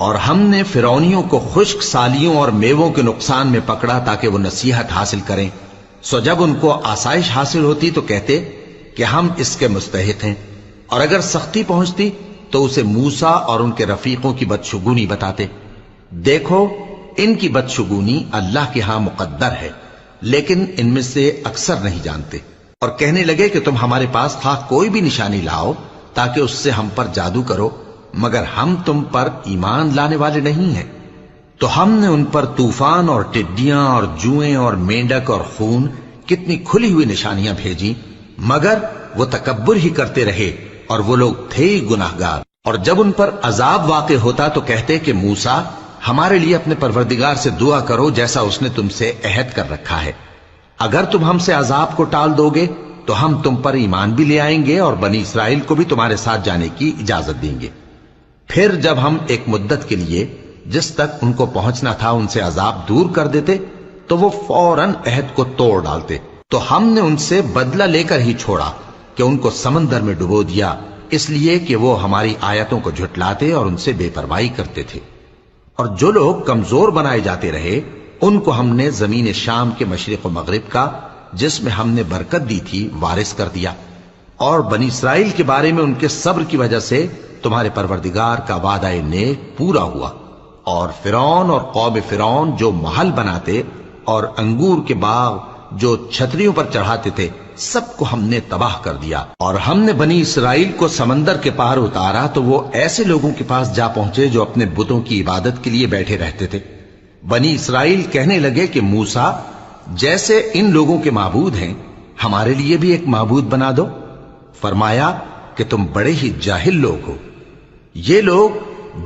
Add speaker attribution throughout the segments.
Speaker 1: اور ہم نے فرعونیوں کو خشک سالیوں اور میووں کے نقصان میں پکڑا تاکہ وہ نصیحت حاصل کریں، سو جب ان کو آسائش حاصل ہوتی تو کہتے کہ ہم اس کے مستحق ہیں، اور اگر سختی پہنچتی تو اسے موسیٰ اور ان کے رفیقوں کی بدشگونی بتاتے۔ دیکھو ان کی بدشگونی اللہ کے ہاں مقدر ہے، لیکن ان میں سے اکثر نہیں جانتے۔ اور کہنے لگے کہ تم ہمارے پاس خواہ کوئی بھی نشانی لاؤ تاکہ اس سے ہم پر جادو کرو، مگر ہم تم پر ایمان لانے والے نہیں ہیں۔ تو ہم نے ان پر طوفان اور ٹڈیاں اور جوئیں اور مینڈک اور خون کتنی کھلی ہوئی نشانیاں بھیجی، مگر وہ تکبر ہی کرتے رہے اور وہ لوگ تھے ہی گناہگار۔ اور جب ان پر عذاب واقع ہوتا تو کہتے کہ موسیٰ ہمارے لیے اپنے پروردگار سے دعا کرو جیسا اس نے تم سے عہد کر رکھا ہے، اگر تم ہم سے عذاب کو ٹال دو گے تو ہم تم پر ایمان بھی لے آئیں گے اور بنی اسرائیل کو بھی تمہارے ساتھ جانے کی اجازت دیں گے۔ پھر جب ہم ایک مدت کے لیے جس تک ان کو پہنچنا تھا ان سے عذاب دور کر دیتے تو وہ فوراً عہد کو توڑ ڈالتے، تو ہم نے ان سے بدلہ لے کر ہی چھوڑا کہ ان کو سمندر میں ڈبو دیا، اس لیے کہ وہ ہماری آیتوں کو جھٹلاتے اور ان سے بے پرواہی کرتے تھے۔ اور جو لوگ کمزور بنائے جاتے رہے ان کو ہم نے زمین شام کے مشرق و مغرب کا جس میں ہم نے برکت دی تھی وارث کر دیا۔ اور بنی اسرائیل کے بارے میں ان کے صبر کی وجہ سے تمہارے پروردگار کا وعدہ نیک پورا ہوا۔ اور فرعون اور قوم فرعون جو محل بناتے اور انگور کے باغ جو چھتریوں پر چڑھاتے تھے سب کو ہم نے تباہ کر دیا۔ اور ہم نے بنی اسرائیل کو سمندر کے پار اتارا تو وہ ایسے لوگوں کے پاس جا پہنچے جو اپنے بتوں کی عبادت کے لیے بیٹھے رہتے تھے۔ بنی اسرائیل کہنے لگے کہ موسیٰ جیسے ان لوگوں کے معبود ہیں ہمارے لیے بھی ایک معبود بنا دو۔ فرمایا کہ تم بڑے ہی جاہل لوگ ہو، یہ لوگ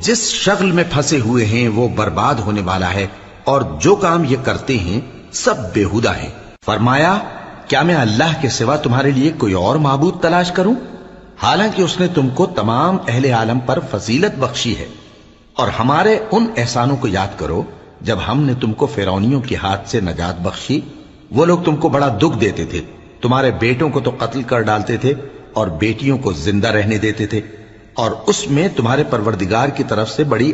Speaker 1: جس شغل میں پھنسے ہوئے ہیں وہ برباد ہونے والا ہے، اور جو کام یہ کرتے ہیں سب بےہودہ ہیں۔ فرمایا کیا میں اللہ کے سوا تمہارے لیے کوئی اور معبود تلاش کروں، حالانکہ اس نے تم کو تمام اہل عالم پر فضیلت بخشی ہے۔ اور ہمارے ان احسانوں کو یاد کرو جب ہم نے تم کو فرعونیوں کے ہاتھ سے نجات بخشی، وہ لوگ تم کو بڑا دکھ دیتے تھے، تمہارے بیٹوں کو تو قتل کر ڈالتے تھے اور بیٹیوں کو زندہ رہنے دیتے تھے، اور اس میں تمہارے پروردگار کی طرف سے بڑی